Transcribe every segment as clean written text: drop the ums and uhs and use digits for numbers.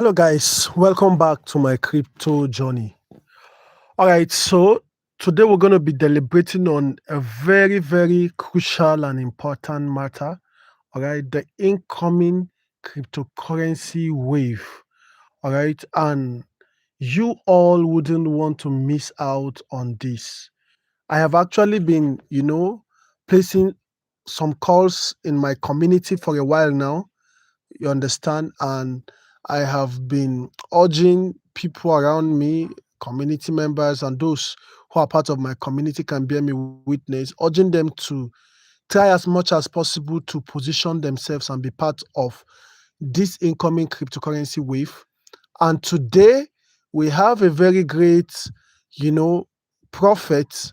Hello, guys. Welcome back to my crypto journey. All right, so today we're going to be deliberating on a very, very crucial and important matter. All right, the incoming cryptocurrency wave. All right, and you all wouldn't want to miss out on this. I have actually been, placing some calls in my community for a while now, you understand? And I have been urging people around me, community members, and those who are part of my community can bear me witness, urging them to try as much as possible to position themselves and be part of this incoming cryptocurrency wave. And today we have a very great, you know, prophet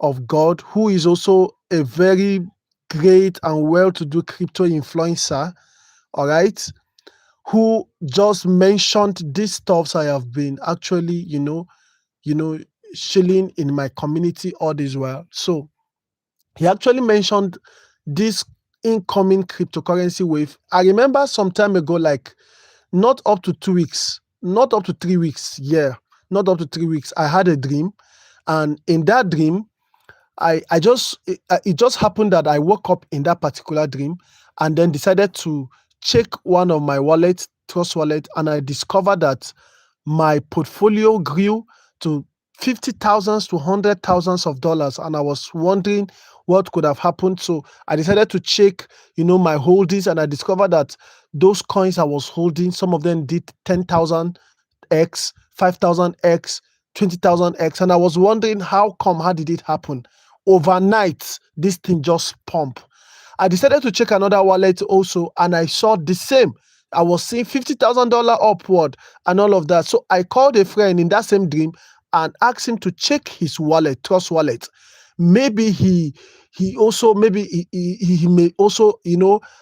of God who is also a very great and well-to-do crypto influencer. All right, who just mentioned these stuffs I have been actually, you know, shilling in my community all this while. So he actually mentioned this incoming cryptocurrency wave. I remember some time ago, like not up to 2 weeks, not up to 3 weeks, yeah, not up to 3 weeks, I had a dream. And in that dream, it just happened that I woke up in that particular dream and then decided to check one of my wallets, Trust Wallet, and I discovered that my portfolio grew to 50,000s to 100,000s of dollars, and I was wondering what could have happened. So I decided to check, my holdings, and I discovered that those coins I was holding, some of them did 10,000x, 5,000x, 20,000x, and I was wondering how did it happen? Overnight, this thing just pumped. I decided to check another wallet also, and I saw the same. I was seeing $50,000 upward and all of that. So I called a friend in that same dream and asked him to check his wallet, Trust Wallet. Maybe he also maybe he may also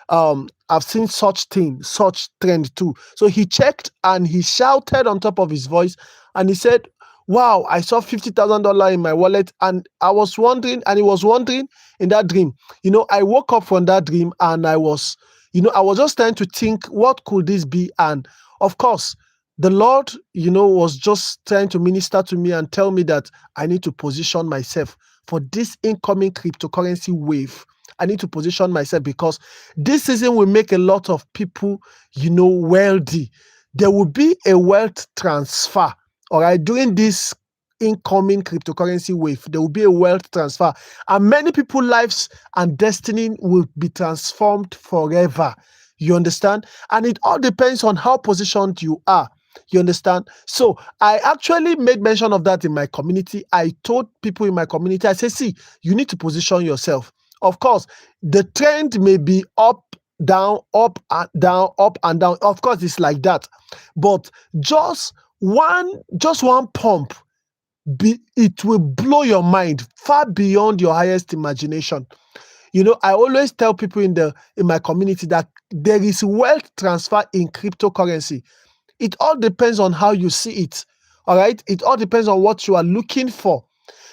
I've seen such trend too. So he checked and he shouted on top of his voice and he said, wow, I saw $50,000 in my wallet. And I was wondering, and he was wondering in that dream. I woke up from that dream and I was just trying to think, what could this be? And of course, the Lord, was just trying to minister to me and tell me that I need to position myself for this incoming cryptocurrency wave. I need to position myself because this season will make a lot of people, wealthy. There will be a wealth transfer. All right, during this incoming cryptocurrency wave, there will be a wealth transfer, and many people's lives and destiny will be transformed forever. You understand? And it all depends on how positioned you are. You understand? So I actually made mention of that in my community. I told people in my community, I said, see, you need to position yourself. Of course, the trend may be up, down, up and down, up and down. Of course, it's like that. But just one pump, it will blow your mind far beyond your highest imagination. I always tell people in my community that there is wealth transfer in cryptocurrency. It all depends on how you see it. All right, it all depends on what you are looking for.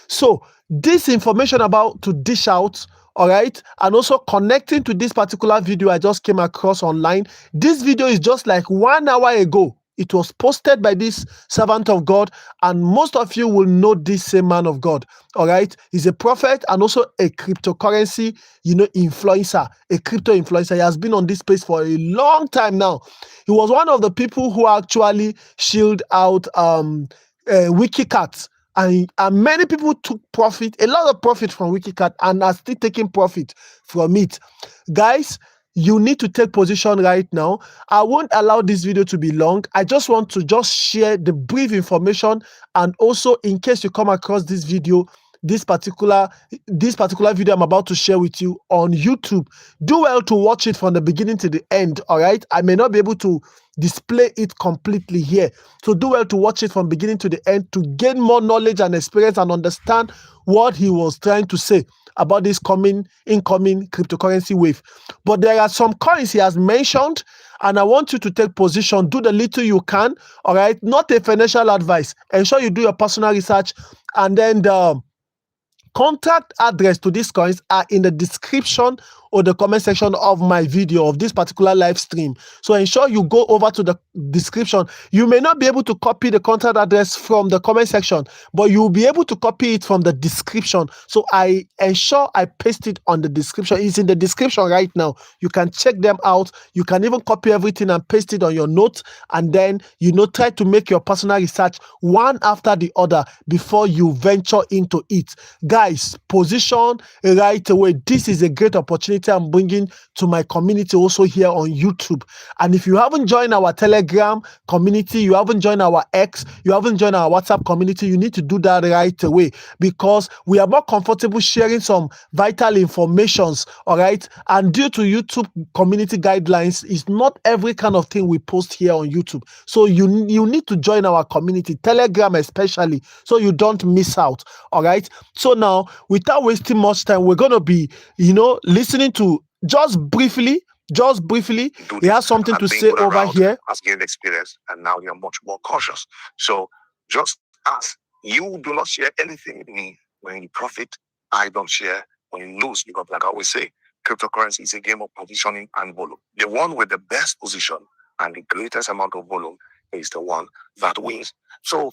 So this information about to dish out, all right, and also connecting to this particular video I just came across online. This video is just like 1 hour ago. It was posted by this servant of God, and most of you will know this same man of God. All right, he's a prophet and also a cryptocurrency, influencer, a crypto influencer. He has been on this space for a long time now. He was one of the people who actually shielded out WikiCat. And many people took profit, a lot of profit from WikiCat, and are still taking profit from it. Guys, you need to take position right now. I won't allow this video to be long. I just want to just share the brief information, and also in case you come across this video, this particular video I'm about to share with you on YouTube, do well to watch it from the beginning to the end. All right, I may not be able to display it completely here, so do well to watch it from beginning to the end to gain more knowledge and experience and understand what he was trying to say about this incoming cryptocurrency wave. But there are some coins he has mentioned, and I want you to take position. Do the little you can. All right, not a financial advice. Ensure you do your personal research, and then the contact address to these coins are in the description or the comment section of my video, of this particular live stream. So ensure you go over to the description. You may not be able to copy the contact address from the comment section, but you'll be able to copy it from the description. So I ensure I paste it on the description. It's in the description right now. You can check them out. You can even copy everything and paste it on your notes, and then try to make your personal research one after the other before you venture into it. Guys, position right away. This is a great opportunity I'm bringing to my community also here on YouTube. And if you haven't joined our Telegram community, you haven't joined our X, you haven't joined our WhatsApp community, you need to do that right away, because we are more comfortable sharing some vital informations, all right? And due to YouTube community guidelines, it's not every kind of thing we post here on YouTube. So you need to join our community, Telegram especially, so you don't miss out, all right? So now, without wasting much time, we're going to be, listening to just briefly, he has something to say over here. Has gained experience, and now you're much more cautious. So just as you do not share anything with me when you profit, I don't share when you lose, because like I always say, cryptocurrency is a game of positioning and volume. The one with the best position and the greatest amount of volume is the one that wins. So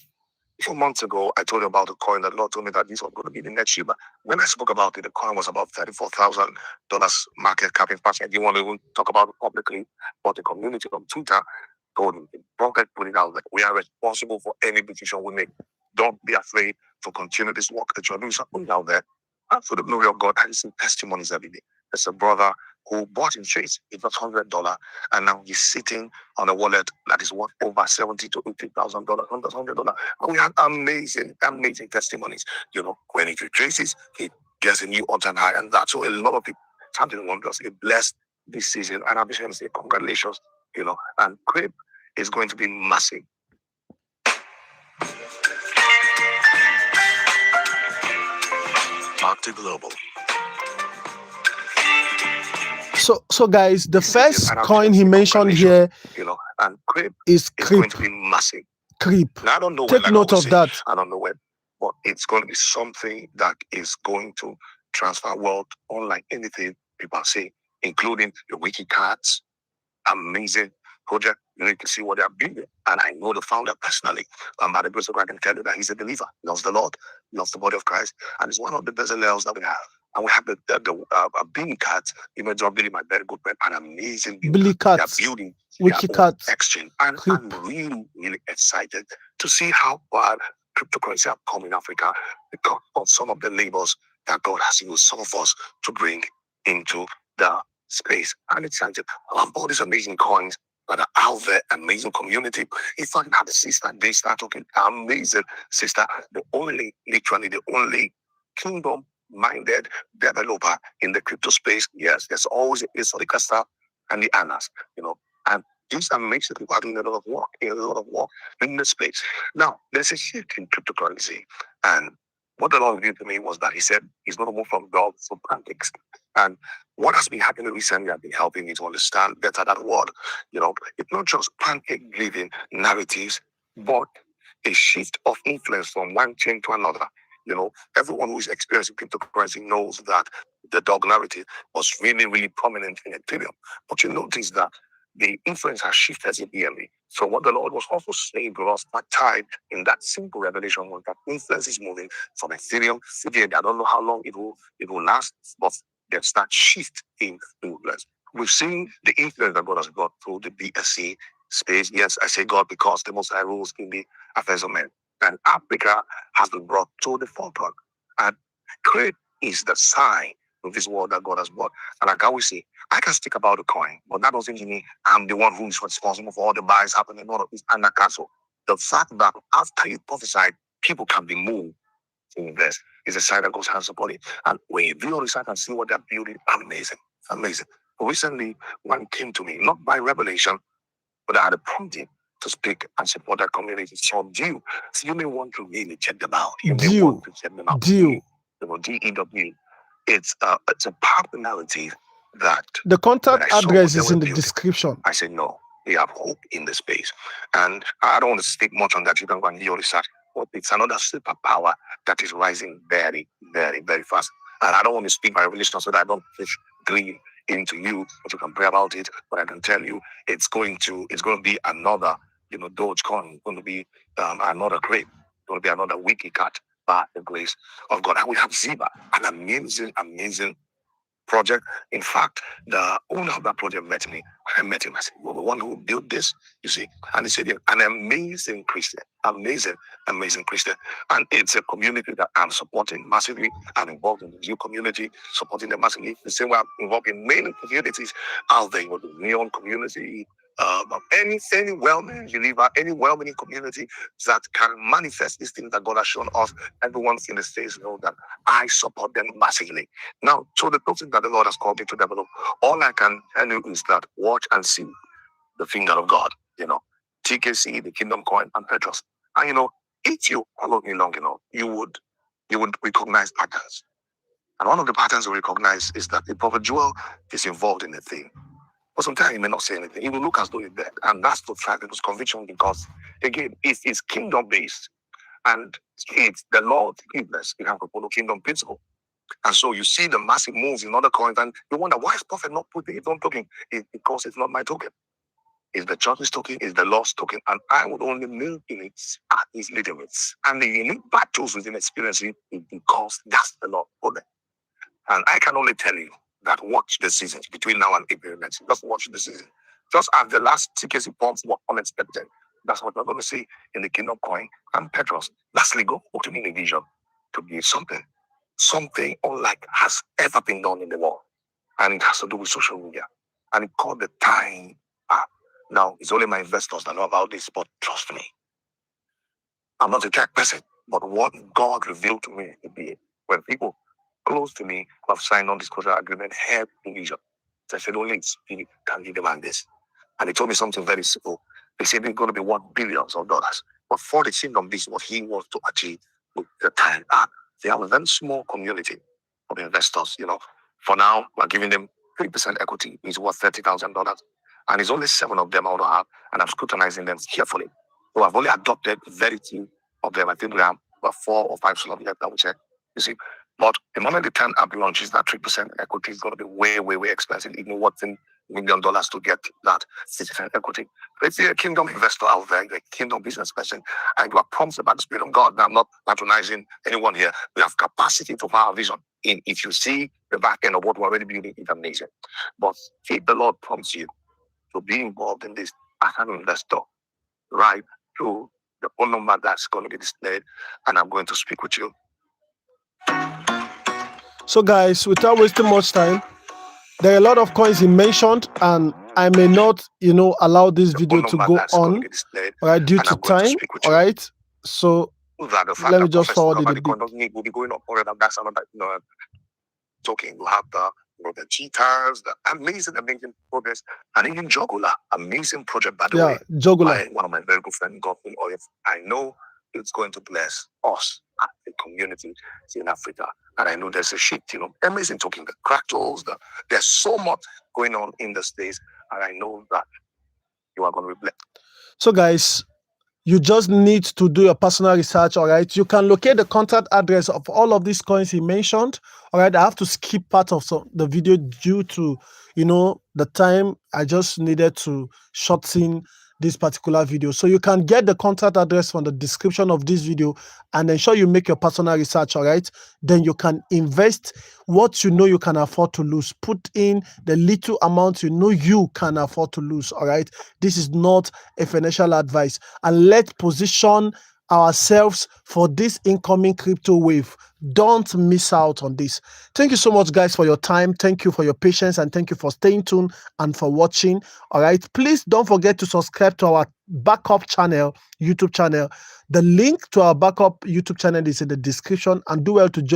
a few months ago, I told you about the coin that Lord told me that this was going to be the next year. But when I spoke about it, the coin was about $34,000 market cap. In fact, I didn't want to even talk about it publicly, but the community on Twitter told me, Prophet put it out, like, we are responsible for any decision we make. Don't be afraid to continue this work that you're doing. So put it out there. And for the glory of God, I see testimonies every day. There's a brother who bought in trades. It was $100, and now he's sitting on a wallet that is worth over $70,000 to $80,000 on this $100. And we have amazing testimonies. When he retraces, he gets a new all-time high, and that's so a lot of people. Something wonders. A blessed decision, and I'm just going to say congratulations. And CREPE is going to be massive. Talk to Global. So guys, the first coin he mentioned here, and CREPE is going to be massive. CREPE. Now, I don't know. Take note of that. I don't know when, but it's going to be something that is going to transfer wealth unlike anything people say, including the wiki cards. Amazing project. You need to see what they're building. And I know the founder personally. By the grace of God, I can tell you that he's a believer. He loves the Lord, loves the body of Christ, and it's one of the best levels that we have. And we have the Billy Cats. You may drop Billy, my very good friend, an amazing Billy Cats. They're building Wiki Cats exchange. And I'm really, really excited to see how far cryptocurrency have come in Africa because of some of the labels that God has used some of us to bring into the space. I'm excited about all these amazing coins that are out there, amazing community. If I had a sister, they start talking, amazing sister, literally the only kingdom-minded developer in the crypto space. Yes, there's always a historical stuff and the Annas, and these amazing people are doing a lot of work in the space. Now, there's a shift in cryptocurrency, and what the Lord revealed to me was that He said He's going to move from dogs to pancakes. And what has been happening recently has been helping me to understand better that word. It's not just pancake-driven narratives, but a shift of influence from one chain to another. Everyone who is experiencing cryptocurrency knows that the dog narrative was really, really prominent in Ethereum. But you notice that the influence has shifted significantly. So what the Lord was also saying to us, that tied in that simple revelation, was that influence is moving from Ethereum. Again, I don't know how long it will last, but there's that shift in influence. We've seen the influence that God has brought through the Bsc space. Yes, I say God because the Most High rules in the affairs of men. And Africa has been brought to the forefront. And CREPE is the sign of this world that God has brought. And like I always say, I can speak about the coin, but that doesn't mean I'm the one who is responsible for all the buys happening. All of this and that castle. The fact that after you prophesied, people can be moved to invest is a sign that God's hands upon it. And when you view on the side and see what they're building, amazing. But recently, one came to me, not by revelation, but I had a prompting to speak and support that community. So you may want to really check them out. DEW. DEW. It's a powerful narrative that the contact address is in the description. I said no. We have hope in the space. And I don't want to speak much on that. You can go and do your research. But it's another superpower that is rising very, very, very fast. And I don't want to speak by revelation so that I don't push greed into you, but you can pray about it. But I can tell you, it's going to be another, Dogecoin, going to be another CREPE, going to be another wiki cat by the grace of God. And we have Ziba, an amazing project. In fact, the owner of that project met me. When I met him, I said, "Well, the one who built this, you see." And he said, "You're an amazing Christian, amazing Christian." And it's a community that I'm supporting massively. I'm involved in the new community, supporting them massively. The same way I'm involved in many communities out there, the Neon community, any well-meaning believer, any well-meaning community that can manifest these things that God has shown us. Everyone in the States know that I support them massively. Now, so the topic that the Lord has called me to develop, all I can tell you is that watch and see the finger of God. TKC, the Kingdom Coin, and Petros. And if you follow me long enough, you would recognize patterns. And one of the patterns we recognize is that the Prophet Joel is involved in the thing. But sometimes he may not say anything. He will look as though he's dead. And that's to try people's conviction because, again, it's kingdom based. And it's the Lord forgiveness. You have to follow kingdom principle. And so you see the massive moves in other coins, and you wonder, why is Prophet not putting his own token? It's because it's not my token. It's the church's token, it's the Lord's token, and I would only move in it at his limits. And the unique battles within experiencing is because that's the Lord for them. And I can only tell you that watch the seasons between now and April next. Just watch the season. Just as the last TKC pumps were unexpected, that's what we're going to see in the Kingdom Coin and Petros. Lastly, go to me in a vision to be something unlike has ever been done in the world. And it has to do with social media. And it's called the Time app. Now, it's only my investors that know about this, but trust me, I'm not a tech person, but what God revealed to me to be when people close to me who have signed non-disclosure agreement have vision. So I said, only Spirit can give them this. And they told me something very simple. They said it's going to be $1 billion. But for the kingdom, this is what he wants to achieve with the Time app. They have a very small community of investors. For now, we're giving them 3% equity. It's worth $30,000. And it's only 7 of them I want to have. And I'm scrutinizing them carefully. So I've only adopted very few of them. I think we have about 4 or 5 slots left. I will check. You see. But the moment the 10 app launches, that 3% equity is going to be way, way, way expensive. Even what's in $1 million to get that 6% equity. But if you're a kingdom investor out there, you're a kingdom business person, and you are prompted by the Spirit of God. Now, I'm not patronizing anyone here. We have capacity to power vision. If you see the back end of what we're already building, it's amazing. But if the Lord prompts you to be involved in this as an investor, right to the phone number that's going to be displayed, and I'm going to speak with you. So guys, without wasting much time, there are a lot of coins he mentioned, and I may not, allow this video to go on, all right, due to time, all right. So let me just forward it a bit. Will be going up for that's another, talking. You have the cheetahs, the amazing progress, and even JAWGULAR, amazing project by the way. JAWGULAR. One of my very good friends, Godwin Oil. I know it's going to bless us as a community in Africa. And I know there's a shift, amazing talking, the cracktals, there's so much going on in the States. And I know that you are going to be blessed. So guys, you just need to do your personal research, all right? You can locate the contact address of all of these coins he mentioned, all right? I have to skip part of the video due to, the time. I just needed to shorten this particular video. So you can get the contact address from the description of this video and ensure you make your personal research, all right? Then you can invest what you can afford to lose. Put in the little amount you can afford to lose, all right? This is not a financial advice. And let's position ourselves for this incoming crypto wave. Don't miss out on this. Thank you so much, guys, for your time. Thank you for your patience, and thank you for staying tuned and for watching. All right, please don't forget to subscribe to our backup channel, YouTube channel. The link to our backup YouTube channel is in the description, and do well to join